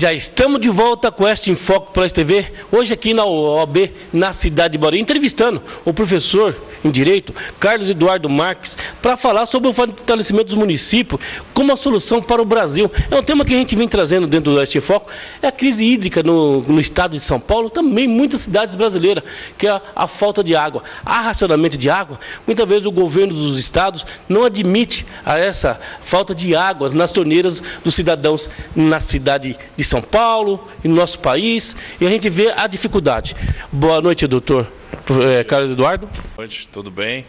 Já estamos de volta com este Enfoque Pro TV, hoje aqui na OAB, na cidade de Barueri, entrevistando o professor em Direito, Carlos Eduardo Marques, para falar sobre o fortalecimento dos municípios como a solução para o Brasil. É um tema que a gente vem trazendo dentro do Este Foco, é a crise hídrica no estado de São Paulo, também em muitas cidades brasileiras, que é a falta de água. Há racionamento de água, muitas vezes o governo dos estados não admite essa falta de água nas torneiras dos cidadãos na cidade de São Paulo, e no nosso país, e a gente vê a dificuldade. Boa noite, doutor Carlos Eduardo. Boa noite, tudo bem?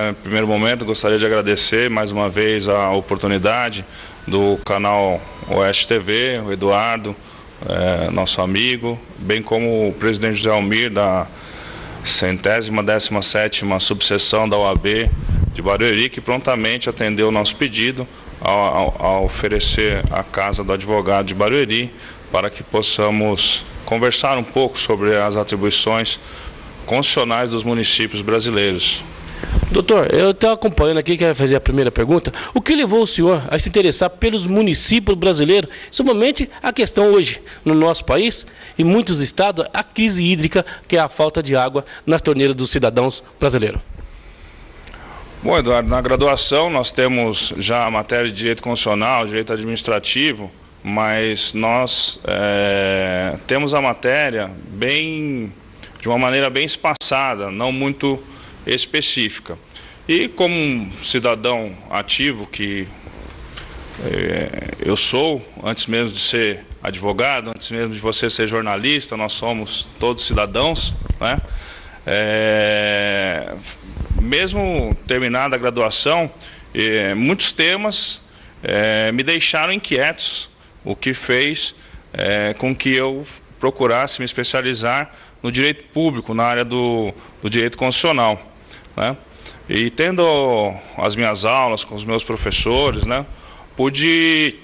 Em primeiro momento, gostaria de agradecer mais uma vez a oportunidade do canal Oeste TV, o Eduardo, nosso amigo, bem como o presidente José Almir, da 117ª subseção da OAB de Barueri, que prontamente atendeu o nosso pedido a oferecer a Casa do Advogado de Barueri para que possamos conversar um pouco sobre as atribuições constitucionais dos municípios brasileiros. Doutor, eu estou acompanhando aqui, quero fazer a primeira pergunta. O que levou o senhor a se interessar pelos municípios brasileiros, somente a questão hoje no nosso país e muitos estados, a crise hídrica, que é a falta de água nas torneiras dos cidadãos brasileiros? Bom, Eduardo, na graduação nós temos já a matéria de direito constitucional, direito administrativo, mas nós temos a matéria de uma maneira bem espaçada, não muito específica. E como um cidadão ativo que eu sou, antes mesmo de ser advogado, antes mesmo de você ser jornalista, nós somos todos cidadãos, né? Mesmo terminada a graduação, muitos temas me deixaram inquietos, o que fez com que eu procurasse me especializar no direito público, na área do direito constitucional, né? E tendo as minhas aulas com os meus professores, né, pude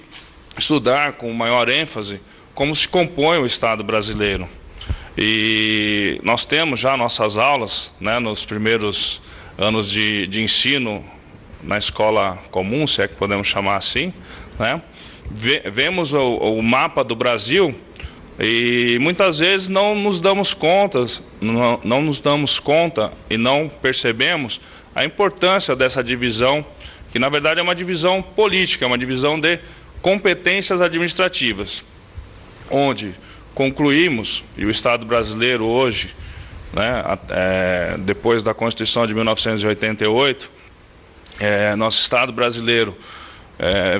estudar com maior ênfase como se compõe o Estado brasileiro. E nós temos já nossas aulas, né, nos primeiros anos de ensino na escola comum, se é que podemos chamar assim, né? Vemos o mapa do Brasil e muitas vezes não nos damos conta e não percebemos a importância dessa divisão, que na verdade é uma divisão política, é uma divisão de competências administrativas, onde concluímos, e o Estado brasileiro hoje, né, depois da Constituição de 1988, nosso Estado brasileiro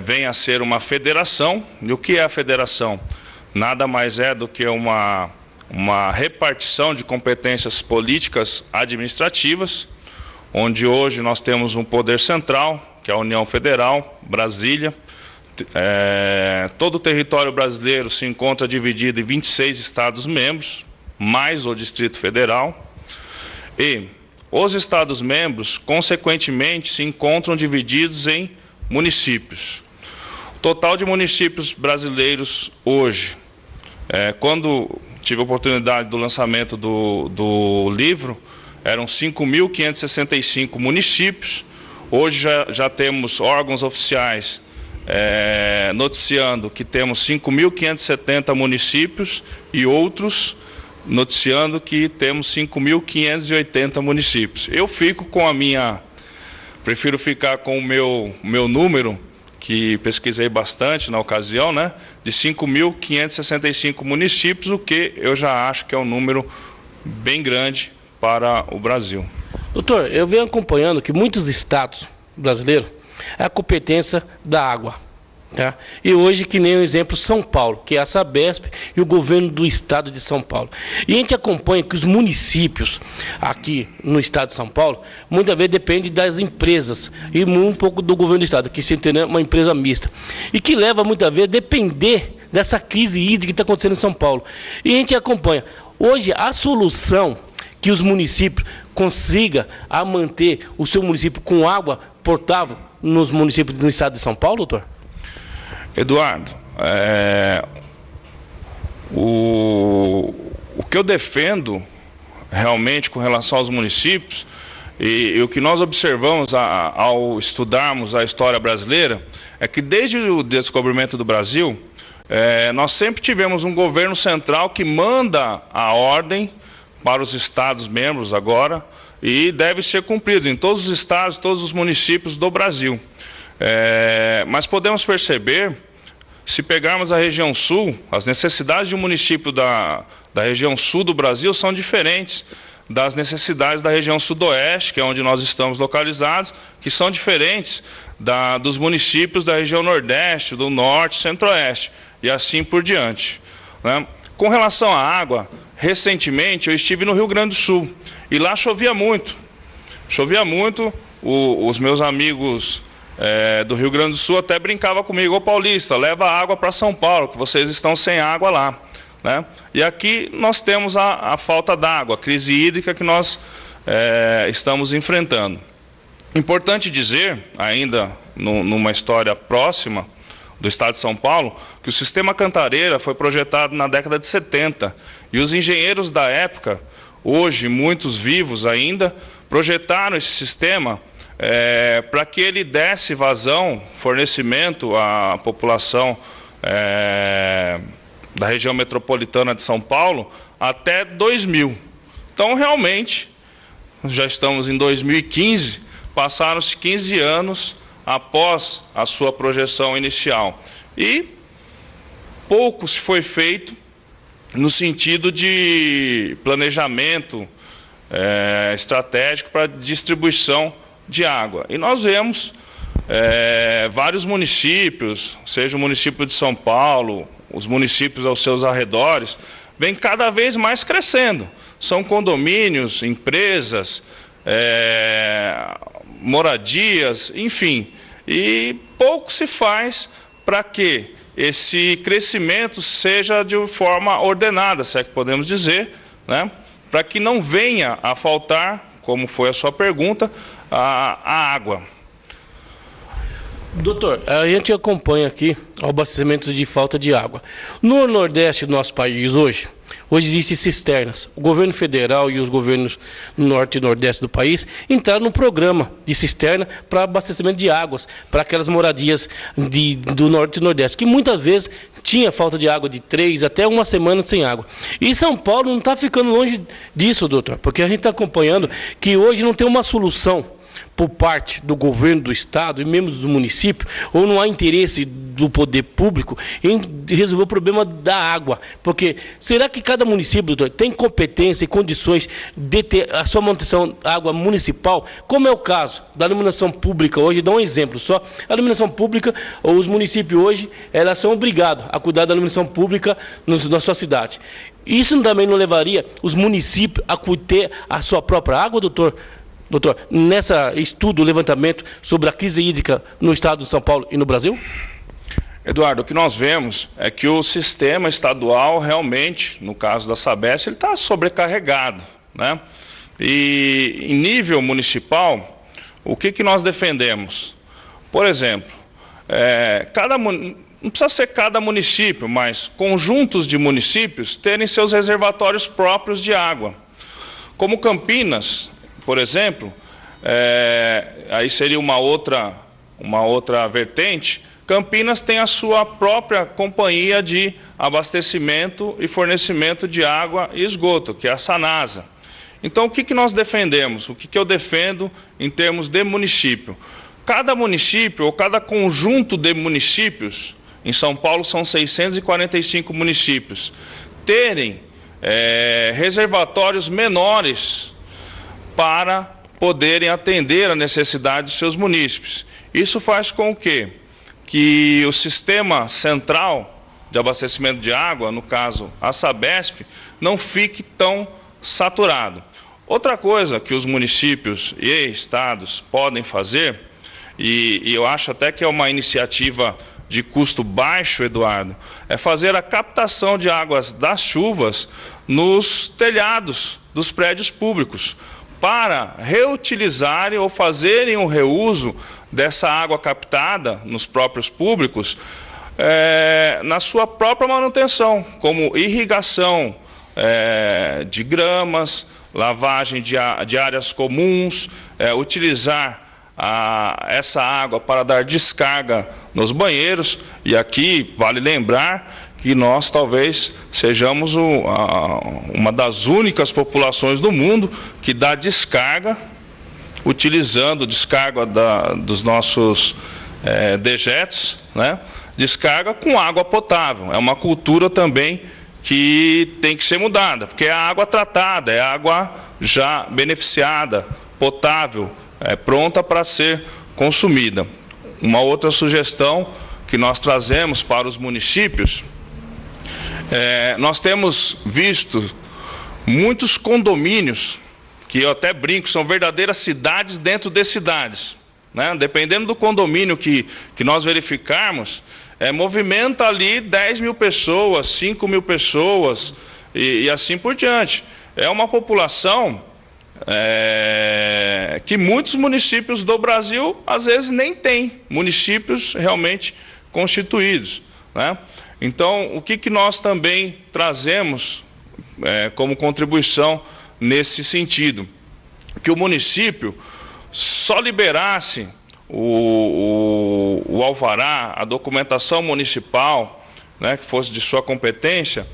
vem a ser uma federação. E o que é a federação? Nada mais é do que uma repartição de competências políticas administrativas, onde hoje nós temos um poder central, que é a União Federal, Brasília. Todo o território brasileiro se encontra dividido em 26 estados-membros, mais o Distrito Federal, e os estados-membros, consequentemente, se encontram divididos em municípios. O total de municípios brasileiros hoje, quando tive a oportunidade do lançamento do livro, eram 5.565 municípios. Hoje já temos órgãos oficiais noticiando que temos 5.570 municípios e outros noticiando que temos 5.580 municípios. Eu fico com prefiro ficar com o meu número, que pesquisei bastante na ocasião, né, de 5.565 municípios, o que eu já acho que é um número bem grande para o Brasil. Doutor, eu venho acompanhando que muitos estados brasileiros é a competência da água, tá? E hoje, que nem o exemplo, São Paulo, que é a Sabesp e o governo do estado de São Paulo. E a gente acompanha que os municípios aqui no estado de São Paulo, muitas vezes depende das empresas e um pouco do governo do estado, que se entende uma empresa mista. E que leva muitas vezes a depender dessa crise hídrica que está acontecendo em São Paulo. E a gente acompanha. Hoje, a solução que os municípios consigam manter o seu município com água potável nos municípios do estado de São Paulo, doutor? Eduardo, o que eu defendo realmente com relação aos municípios e o que nós observamos ao estudarmos a história brasileira é que desde o descobrimento do Brasil, nós sempre tivemos um governo central que manda a ordem para os estados membros agora e deve ser cumprido em todos os estados, todos os municípios do Brasil. Mas podemos perceber, se pegarmos a região sul, as necessidades de um município da região sul do Brasil são diferentes das necessidades da região sudoeste, que é onde nós estamos localizados, que são diferentes dos municípios da região nordeste, do norte, centro-oeste, e assim por diante, né? Com relação à água, recentemente eu estive no Rio Grande do Sul, e lá chovia muito. Os meus amigos do Rio Grande do Sul até brincavam comigo: ô Paulista, leva água para São Paulo, que vocês estão sem água lá, né? E aqui nós temos a falta d'água, a crise hídrica que nós estamos enfrentando. Importante dizer, ainda numa história próxima do estado de São Paulo, que o sistema Cantareira foi projetado na década de 70, e os engenheiros da época, hoje muitos vivos ainda, projetaram esse sistema para que ele desse vazão, fornecimento à população da região metropolitana de São Paulo até 2000. Então, realmente, já estamos em 2015, passaram-se 15 anos após a sua projeção inicial. E pouco se foi feito no sentido de planejamento estratégico para distribuição de água. E nós vemos vários municípios, seja o município de São Paulo, os municípios aos seus arredores, vem cada vez mais crescendo. São condomínios, empresas, moradias, enfim. E pouco se faz para que esse crescimento seja de forma ordenada, se é que podemos dizer, né? Para que não venha a faltar, como foi a sua pergunta, a água. Doutor, a gente acompanha aqui o abastecimento de falta de água. No Nordeste do nosso país hoje existem cisternas. O governo federal e os governos norte e nordeste do país entraram no programa de cisterna para abastecimento de águas para aquelas moradias do norte e nordeste, que muitas vezes tinha falta de água de 3 até uma semana sem água. E São Paulo não está ficando longe disso, doutor, porque a gente está acompanhando que hoje não tem uma solução por parte do governo do estado e mesmo do município, ou não há interesse do poder público em resolver o problema da água. Porque será que cada município, doutor, tem competência e condições de ter a sua manutenção de água municipal, como é o caso da iluminação pública hoje? Dá um exemplo só. A iluminação pública, os municípios hoje, elas são obrigados a cuidar da iluminação pública na sua cidade. Isso também não levaria os municípios a ter a sua própria água, doutor? Doutor, nessa estudo, levantamento sobre a crise hídrica no estado de São Paulo e no Brasil? Eduardo, o que nós vemos é que o sistema estadual realmente, no caso da Sabesp, ele está sobrecarregado, né? E em nível municipal, o que nós defendemos? Por exemplo, não precisa ser cada município, mas conjuntos de municípios terem seus reservatórios próprios de água. Como Campinas, por exemplo, aí seria uma outra vertente. Campinas tem a sua própria companhia de abastecimento e fornecimento de água e esgoto, que é a Sanasa. Então, o que nós defendemos? O que eu defendo em termos de município? Cada município ou cada conjunto de municípios, em São Paulo são 645 municípios, terem reservatórios menores para poderem atender a necessidade dos seus munícipes. Isso faz com que o sistema central de abastecimento de água, no caso a Sabesp, não fique tão saturado. Outra coisa que os municípios e estados podem fazer, e eu acho até que é uma iniciativa de custo baixo, Eduardo, é fazer a captação de águas das chuvas nos telhados dos prédios públicos, para reutilizarem ou fazerem um reuso dessa água captada nos próprios públicos na sua própria manutenção, como irrigação de gramas, lavagem de áreas comuns, utilizar essa água para dar descarga nos banheiros. E aqui vale lembrar que nós talvez sejamos uma das únicas populações do mundo que dá descarga, utilizando descarga dos nossos dejetos, né? Descarga com água potável. É uma cultura também que tem que ser mudada, porque é água tratada, é água já beneficiada, potável, pronta para ser consumida. Uma outra sugestão que nós trazemos para os municípios, nós temos visto muitos condomínios, que eu até brinco, são verdadeiras cidades dentro de cidades, né? Dependendo do condomínio que nós verificarmos, movimenta ali 10 mil pessoas, 5 mil pessoas e assim por diante. É uma população que muitos municípios do Brasil, às vezes, nem têm municípios realmente constituídos, né? Então, o que nós também trazemos como contribuição nesse sentido? Que o município só liberasse o alvará, a documentação municipal, né, que fosse de sua competência,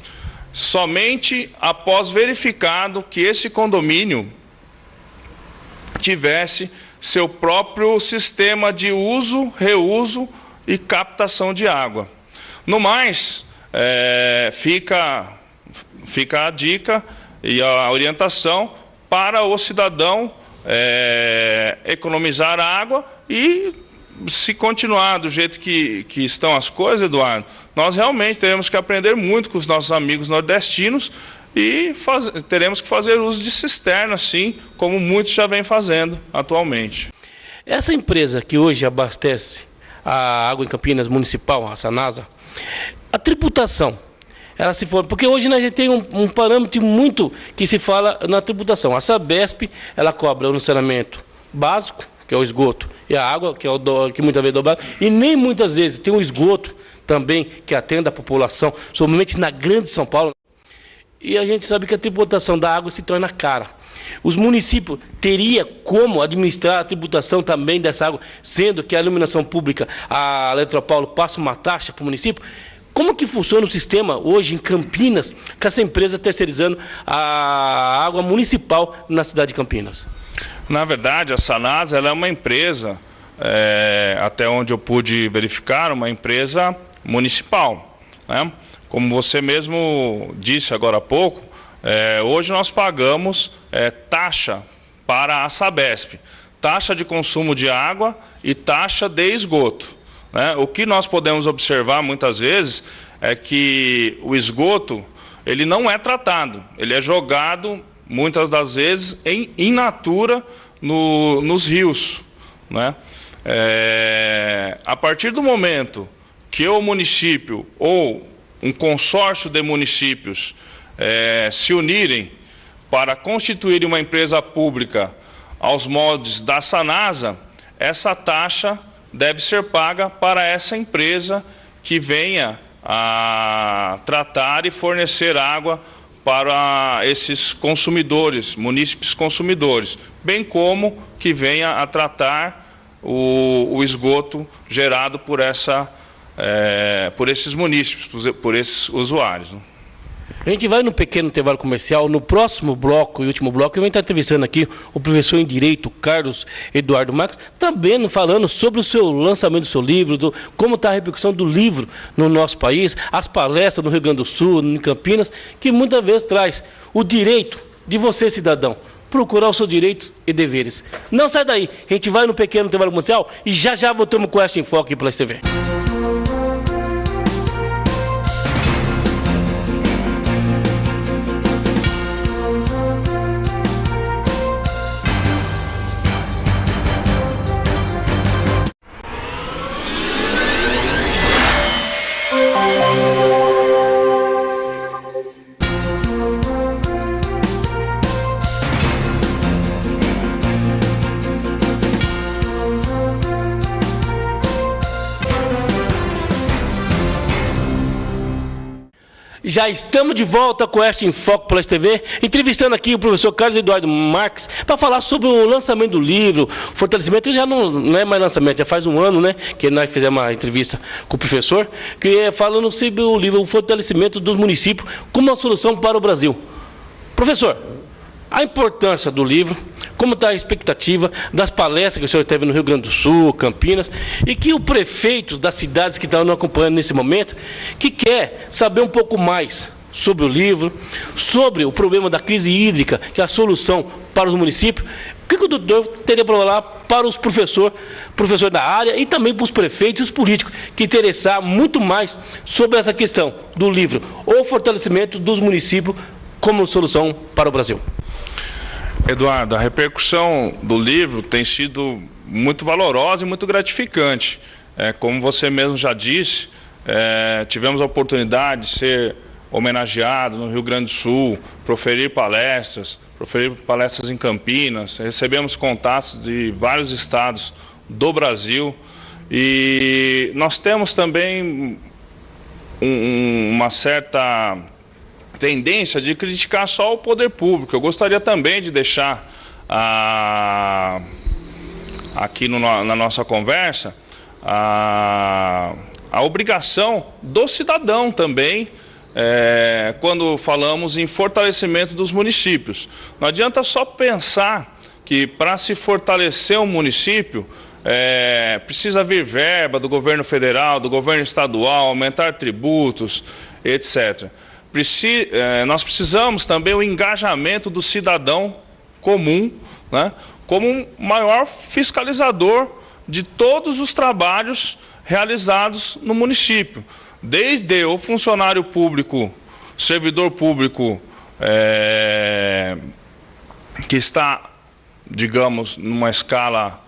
somente após verificado que esse condomínio tivesse seu próprio sistema de uso, reuso e captação de água. No mais, fica a dica e a orientação para o cidadão economizar água. E se continuar do jeito que estão as coisas, Eduardo, nós realmente teremos que aprender muito com os nossos amigos nordestinos e teremos que fazer uso de cisterna, sim, como muitos já vêm fazendo atualmente. Essa empresa que hoje abastece a água em Campinas municipal, a Sanasa, a tributação, ela se for, porque hoje a gente tem um parâmetro muito que se fala na tributação. A Sabesp, ela cobra o saneamento básico, que é o esgoto, e a água, que muitas vezes é dobrado, e nem muitas vezes tem um esgoto também que atende a população, somente na grande São Paulo. E a gente sabe que a tributação da água se torna cara. Os municípios teriam como administrar a tributação também dessa água, sendo que a iluminação pública, a Eletropaulo, passa uma taxa para o município? Como que funciona o sistema hoje em Campinas, com essa empresa terceirizando a água municipal na cidade de Campinas? Na verdade, a Sanasa, ela é uma empresa, até onde eu pude verificar, uma empresa municipal, né? Como você mesmo disse agora há pouco, hoje nós pagamos taxa para a Sabesp, taxa de consumo de água e taxa de esgoto, né? O que nós podemos observar muitas vezes é que o esgoto ele não é tratado, ele é jogado muitas das vezes in natura nos rios, né? A partir do momento que o município ou um consórcio de municípios se unirem para constituir uma empresa pública aos moldes da Sanasa, essa taxa deve ser paga para essa empresa que venha a tratar e fornecer água para esses consumidores, munícipes consumidores, bem como que venha a tratar o esgoto gerado por esses munícipes, por esses usuários. A gente vai no pequeno intervalo comercial. No próximo bloco e último bloco, eu vou estar entrevistando aqui o professor em Direito, Carlos Eduardo Marques, também falando sobre o seu lançamento do seu livro, como está a repercussão do livro no nosso país, as palestras no Rio Grande do Sul, em Campinas, que muitas vezes traz o direito de você, cidadão, procurar os seus direitos e deveres. Não sai daí, a gente vai no pequeno intervalo comercial e já voltamos com esta Enfoque pela TV. Já estamos de volta com esta Em Foco pela TV, entrevistando aqui o professor Carlos Eduardo Marques para falar sobre o lançamento do livro, fortalecimento. Já não é mais lançamento, já faz um ano, né, que nós fizemos uma entrevista com o professor, que é falando sobre o livro, o fortalecimento dos municípios como uma solução para o Brasil. Professor, a importância do livro, como está a expectativa das palestras que o senhor teve no Rio Grande do Sul, Campinas, e que o prefeito das cidades que estão nos acompanhando nesse momento, que quer saber um pouco mais sobre o livro, sobre o problema da crise hídrica, que é a solução para os municípios, o que o doutor teria para falar para os professores da área e também para os prefeitos e os políticos que interessar muito mais sobre essa questão do livro, o fortalecimento dos municípios como solução para o Brasil? Eduardo, a repercussão do livro tem sido muito valorosa e muito gratificante. Como você mesmo já disse, tivemos a oportunidade de ser homenageado no Rio Grande do Sul, proferir palestras em Campinas, recebemos contatos de vários estados do Brasil e nós temos também uma certa tendência de criticar só o poder público. Eu gostaria também de deixar aqui na nossa conversa a obrigação do cidadão também, quando falamos em fortalecimento dos municípios. Não adianta só pensar que para se fortalecer um município precisa vir verba do governo federal, do governo estadual, aumentar tributos, etc. Nós precisamos também o engajamento do cidadão comum, né, como um maior fiscalizador de todos os trabalhos realizados no município, desde o funcionário público, servidor público que está, digamos, numa escala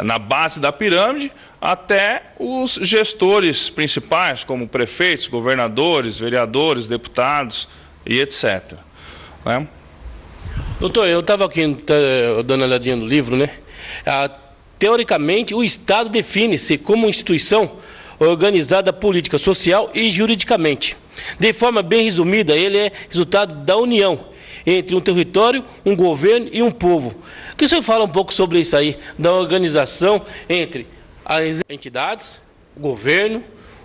na base da pirâmide, até os gestores principais, como prefeitos, governadores, vereadores, deputados e etc. Né? Doutor, eu estava aqui dando uma olhadinha no livro, né? Teoricamente, o Estado define-se como instituição organizada política, social e juridicamente. De forma bem resumida, ele é resultado da união entre um território, um governo e um povo. Que o senhor fala um pouco sobre isso aí, da organização entre as entidades, o governo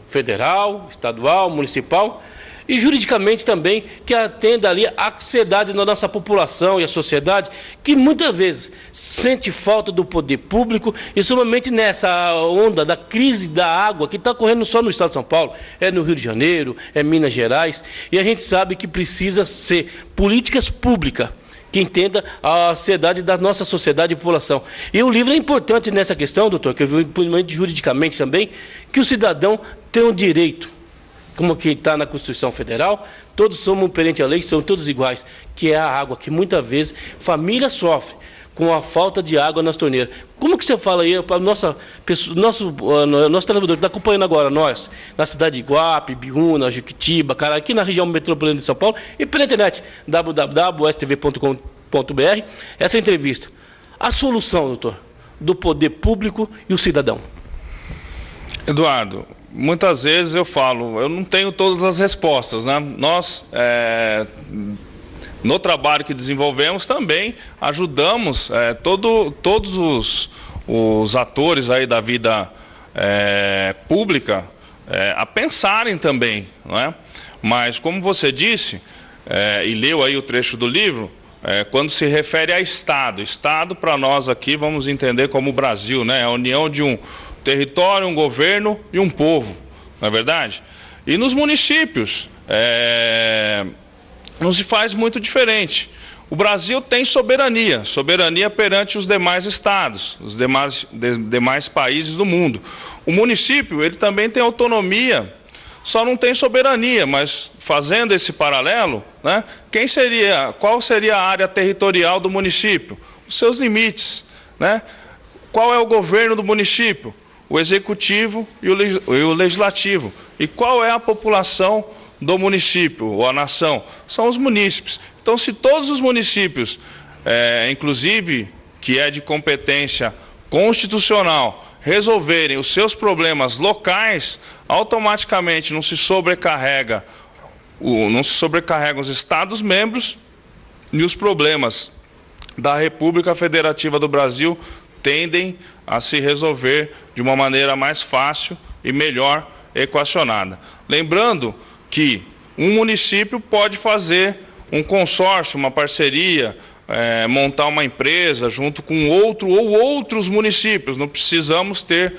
federal, estadual, municipal e juridicamente também, que atenda ali a sociedade da nossa população e a sociedade, que muitas vezes sente falta do poder público e somente nessa onda da crise da água, que está ocorrendo só no estado de São Paulo, é no Rio de Janeiro, é Minas Gerais, e a gente sabe que precisa ser políticas públicas que entenda a sociedade da nossa sociedade e população. E o livro é importante nessa questão, doutor, que eu vi juridicamente também, que o cidadão tem um direito, como que está na Constituição Federal, todos somos perante a lei, são todos iguais, que é a água, que muitas vezes família sofre com a falta de água nas torneiras. Como que você fala aí para nosso trabalhador que está acompanhando agora, nós, na cidade de Iguape, Biúna, Jequitiba, aqui na região metropolitana de São Paulo, e pela internet, www.stv.com.br, essa entrevista. A solução, doutor, do poder público e o cidadão. Eduardo, muitas vezes eu falo, eu não tenho todas as respostas, né? Nós, no trabalho que desenvolvemos, também ajudamos todos os atores aí da vida pública a pensarem também, não é? Mas, como você disse, e leu aí o trecho do livro, quando se refere a Estado, Estado para nós aqui vamos entender como o Brasil, né? A união de um território, um governo e um povo, não é verdade? E nos municípios não se faz muito diferente. O Brasil tem soberania perante os demais estados, os demais países do mundo. O município, ele também tem autonomia, só não tem soberania, mas fazendo esse paralelo, né, qual seria a área territorial do município? Os seus limites, né? Qual é o governo do município? O executivo e o legislativo. E qual é a população do município, ou a nação? São os munícipes. Então, se todos os municípios, inclusive, que é de competência constitucional, resolverem os seus problemas locais, automaticamente não se sobrecarrega não se sobrecarregam os Estados-membros e os problemas da República Federativa do Brasil tendem a se resolver de uma maneira mais fácil e melhor equacionada. Lembrando que um município pode fazer um consórcio, uma parceria, montar uma empresa junto com outro ou outros municípios. Não precisamos ter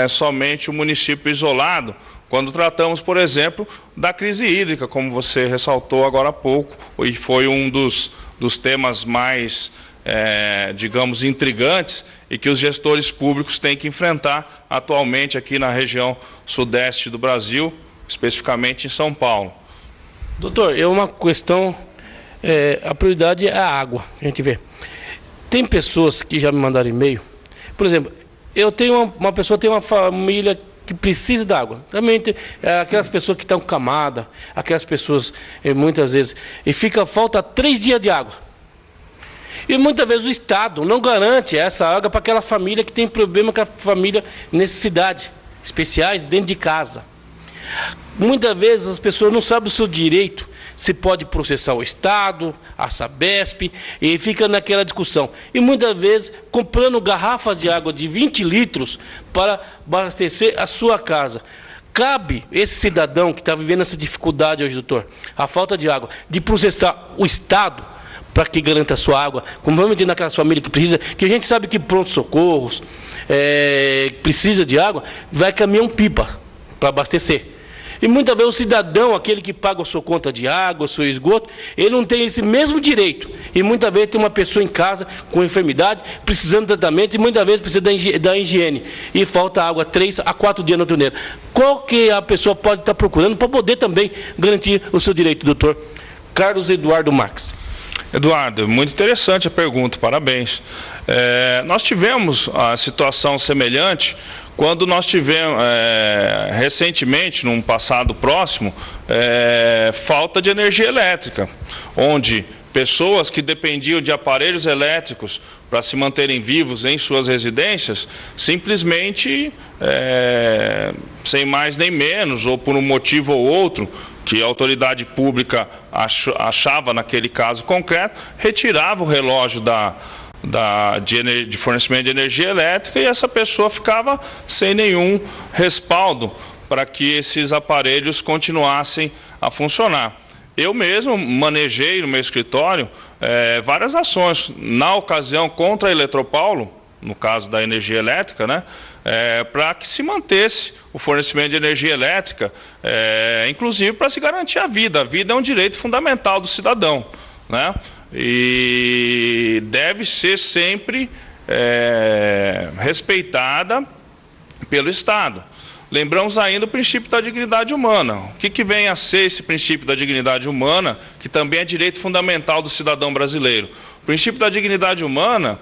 somente um município isolado, quando tratamos, por exemplo, da crise hídrica, como você ressaltou agora há pouco, e foi um dos temas mais, digamos, intrigantes e que os gestores públicos têm que enfrentar atualmente aqui na região sudeste do Brasil, especificamente em São Paulo. Doutor, é uma questão, a prioridade é a água, a gente vê. Tem pessoas que já me mandaram e-mail, por exemplo, eu tenho uma pessoa, tem uma família que precisa da água. Também tem aquelas pessoas que estão camadas, aquelas pessoas, muitas vezes, e falta 3 dias de água. E muitas vezes o Estado não garante essa água para aquela família que tem problema com a família, necessidades especiais dentro de casa. Muitas vezes as pessoas não sabem o seu direito, se pode processar o Estado, a Sabesp, e fica naquela discussão. E muitas vezes comprando garrafas de água de 20 litros para abastecer a sua casa. Cabe esse cidadão que está vivendo essa dificuldade hoje, doutor, a falta de água, de processar o Estado para que garanta a sua água, como vamos dizer naquelas famílias que precisa, que a gente sabe que pronto-socorros precisa de água, vai caminhão-pipa para abastecer. E muitas vezes o cidadão, aquele que paga a sua conta de água, o seu esgoto, ele não tem esse mesmo direito. E muitas vezes tem uma pessoa em casa com enfermidade, precisando de tratamento, e muitas vezes precisa da higiene. E falta água 3 a 4 dias na torneira. Qual que a pessoa pode estar procurando para poder também garantir o seu direito, doutor? Carlos Eduardo Marques. Eduardo, muito interessante a pergunta, parabéns. Nós tivemos a situação semelhante quando nós tivemos, recentemente, num passado próximo, falta de energia elétrica, onde pessoas que dependiam de aparelhos elétricos para se manterem vivos em suas residências, simplesmente, sem mais nem menos, ou por um motivo ou outro, que a autoridade pública achava naquele caso concreto, retirava o relógio de fornecimento de energia elétrica e essa pessoa ficava sem nenhum respaldo para que esses aparelhos continuassem a funcionar. Eu mesmo manejei no meu escritório várias ações, na ocasião contra a Eletropaulo, no caso da energia elétrica, né, para que se mantesse o fornecimento de energia elétrica, inclusive para se garantir a vida. A vida é um direito fundamental do cidadão, né, e deve ser sempre respeitada pelo Estado. Lembramos ainda o princípio da dignidade humana. O que vem a ser esse princípio da dignidade humana, que também é direito fundamental do cidadão brasileiro? O princípio da dignidade humana,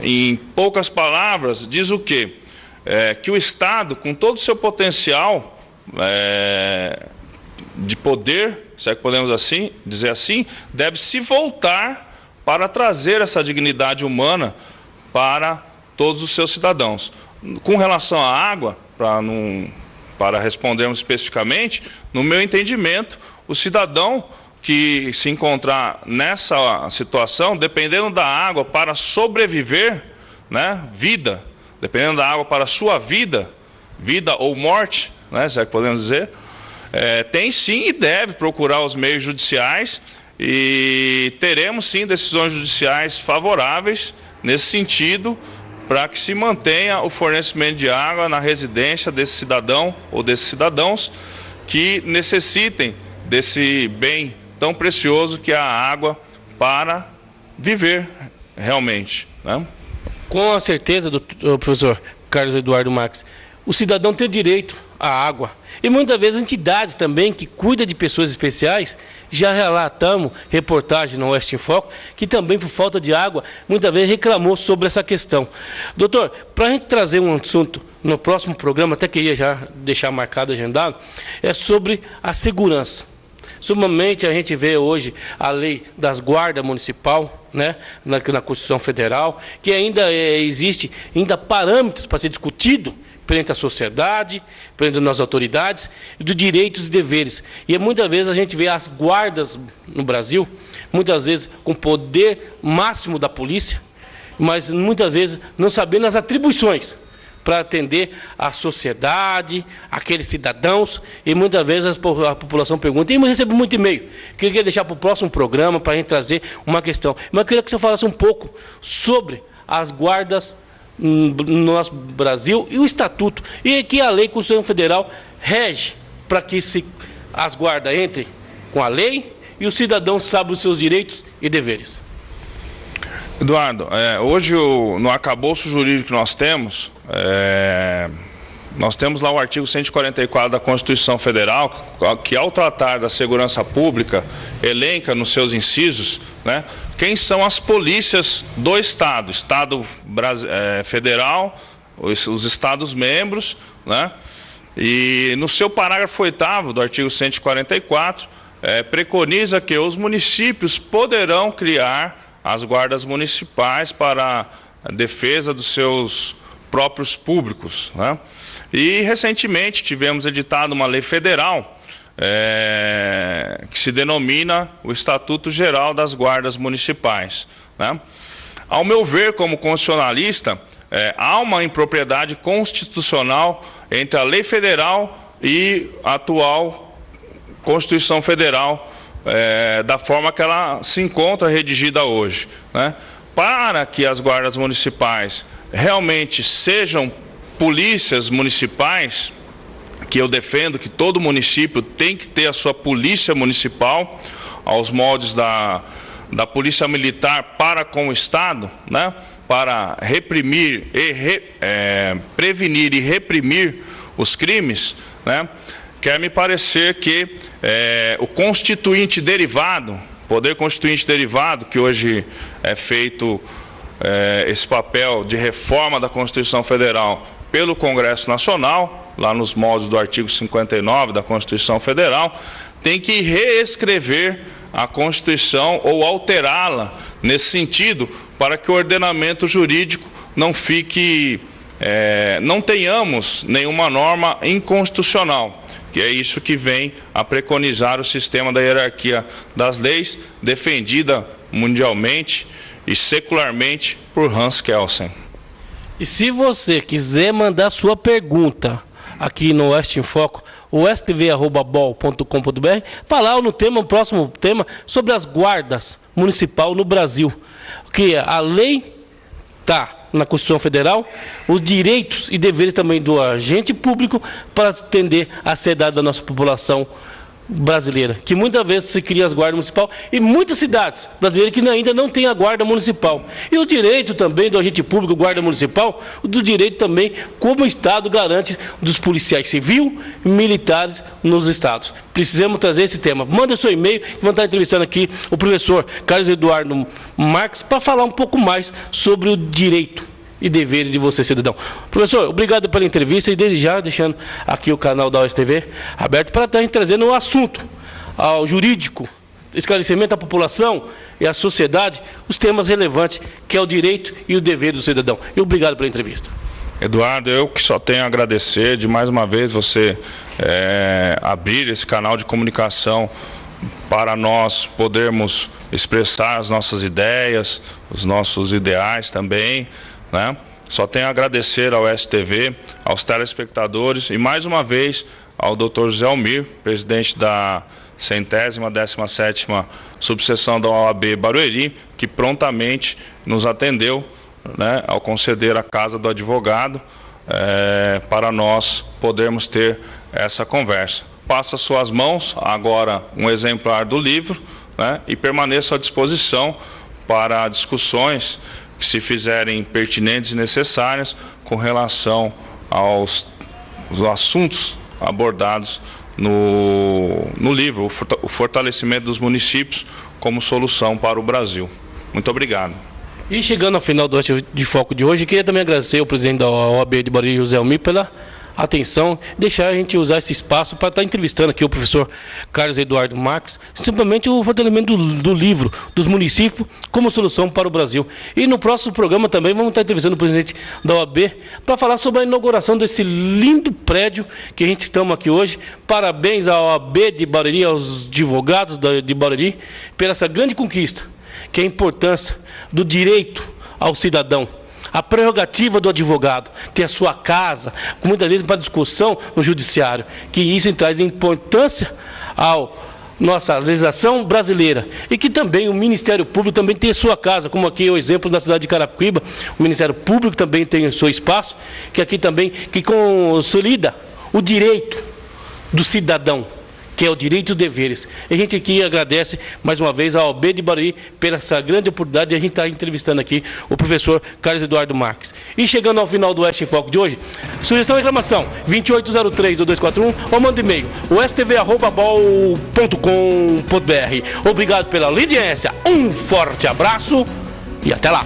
em poucas palavras, diz o quê? Que o Estado, com todo o seu potencial de poder, se é que podemos assim, dizer assim, deve se voltar para trazer essa dignidade humana para todos os seus cidadãos. Com relação à água, para respondermos especificamente, no meu entendimento, o cidadão que se encontrar nessa situação, dependendo da água para sobreviver, né, vida, dependendo da água para a sua vida, vida ou morte, né, se é que podemos dizer, tem sim e deve procurar os meios judiciais e teremos sim decisões judiciais favoráveis nesse sentido, para que se mantenha o fornecimento de água na residência desse cidadão ou desses cidadãos que necessitem desse bem tão precioso que é a água para viver realmente, né? Com a certeza, professor Carlos Eduardo Marques, o cidadão tem direito à água. E muitas vezes entidades também que cuidam de pessoas especiais, já relatamos reportagem no Oeste em Foco, que também por falta de água, muitas vezes reclamou sobre essa questão. Doutor, para a gente trazer um assunto no próximo programa, até queria já deixar marcado, agendado, é sobre a segurança. Sumamente a gente vê hoje a lei das guardas municipal, né, na Constituição Federal, que ainda existe parâmetros para ser discutido, perante a sociedade, perante as autoridades, dos direitos e deveres. E muitas vezes a gente vê as guardas no Brasil, muitas vezes com poder máximo da polícia, mas muitas vezes não sabendo as atribuições para atender a sociedade, aqueles cidadãos, e muitas vezes a população pergunta, e eu recebo muito e-mail, que eu queria deixar para o próximo programa, para a gente trazer uma questão. Mas eu queria que você falasse um pouco sobre as guardas no nosso Brasil e o Estatuto, e que a Lei Constituição Federal rege para que as guardas entrem com a lei e o cidadão saiba os seus direitos e deveres. Eduardo, hoje no arcabouço jurídico que nós temos lá o artigo 144 da Constituição Federal, que ao tratar da segurança pública, elenca nos seus incisos, né, quem são as polícias do Estado, Federal, os Estados membros, né, e no seu parágrafo 8º do artigo 144, preconiza que os municípios poderão criar as guardas municipais para a defesa dos seus próprios públicos, né? E recentemente tivemos editado uma lei federal que se denomina o Estatuto Geral das Guardas Municipais, né? Ao meu ver, como constitucionalista, há uma impropriedade constitucional entre a lei federal e a atual Constituição Federal, da forma que ela se encontra redigida hoje, né? Para que as guardas municipais realmente sejam polícias municipais, que eu defendo que todo município tem que ter a sua polícia municipal, aos moldes da polícia militar para com o Estado, né? Para reprimir e prevenir e reprimir os crimes, né? Quer me parecer que o constituinte derivado, poder constituinte derivado, que hoje é feito esse papel de reforma da Constituição Federal pelo Congresso Nacional, lá nos moldes do artigo 59 da Constituição Federal, tem que reescrever a Constituição ou alterá-la nesse sentido, para que o ordenamento jurídico não fique, não tenhamos nenhuma norma inconstitucional. Que é isso que vem a preconizar o sistema da hierarquia das leis, defendida mundialmente e secularmente por Hans Kelsen. E se você quiser mandar sua pergunta aqui no Oeste em Foco, ostv@bol.com.br, falar no próximo tema sobre as guardas municipais no Brasil, que a lei está na Constituição Federal, os direitos e deveres também do agente público para atender a ansiedade da nossa população brasileira, que muitas vezes se cria as guardas municipais e muitas cidades brasileiras que ainda não têm a guarda municipal. E o direito também do agente público, guarda municipal, do direito também como o Estado garante dos policiais civil e militares nos estados. Precisamos trazer esse tema. Manda seu e-mail, vamos estar entrevistando aqui o professor Carlos Eduardo Marques para falar um pouco mais sobre o direito e deveres de você, cidadão. Professor, obrigado pela entrevista e desde já deixando aqui o canal da OSTV aberto para estar trazendo um assunto ao jurídico, esclarecimento à população e à sociedade, os temas relevantes que é o direito e o dever do cidadão. E obrigado pela entrevista. Eduardo, eu que só tenho a agradecer de mais uma vez você abrir esse canal de comunicação para nós podermos expressar as nossas ideias, os nossos ideais também, né? Só tenho a agradecer ao STV, aos telespectadores e mais uma vez ao Dr. José Almir, presidente da 117ª subseção da OAB Barueri, que prontamente nos atendeu, né, ao conceder a casa do advogado, para nós podermos ter essa conversa. Passo às suas mãos agora um exemplar do livro, né, e permaneço à disposição para discussões que se fizerem pertinentes e necessárias com relação aos assuntos abordados no livro, o fortalecimento dos municípios como solução para o Brasil. Muito obrigado. E chegando ao final do Oeste de Foco de hoje, queria também agradecer ao presidente da OAB de Barueri, José Almir, pela atenção, deixar a gente usar esse espaço para estar entrevistando aqui o professor Carlos Eduardo Marques, simplesmente o fortalecimento do livro dos municípios como solução para o Brasil. E no próximo programa também vamos estar entrevistando o presidente da OAB para falar sobre a inauguração desse lindo prédio que a gente estamos aqui hoje. Parabéns à OAB de Barueri, aos advogados de Barueri, pela essa grande conquista, que é a importância do direito ao cidadão. A prerrogativa do advogado, ter a sua casa, muitas vezes para discussão no judiciário, que isso traz importância à nossa legislação brasileira. E que também o Ministério Público também tem a sua casa, como aqui é o exemplo da cidade de Carapicuíba, o Ministério Público também tem o seu espaço, que aqui também que consolida o direito do cidadão, que é o direito e deveres. A gente aqui agradece mais uma vez ao OAB de Barueri pela essa grande oportunidade de a gente estar entrevistando aqui o professor Carlos Eduardo Marques. E chegando ao final do Oeste em Foco de hoje, sugestão e reclamação 2803-2241 ou manda e-mail ostv@bol.com.br. Obrigado pela audiência, um forte abraço e até lá.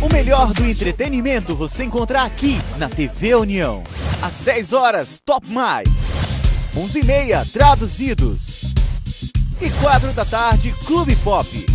O melhor do entretenimento você encontra aqui na TV União. Às 10 horas, Top Mais. 11h30, Traduzidos. E 4 da tarde, Clube Pop.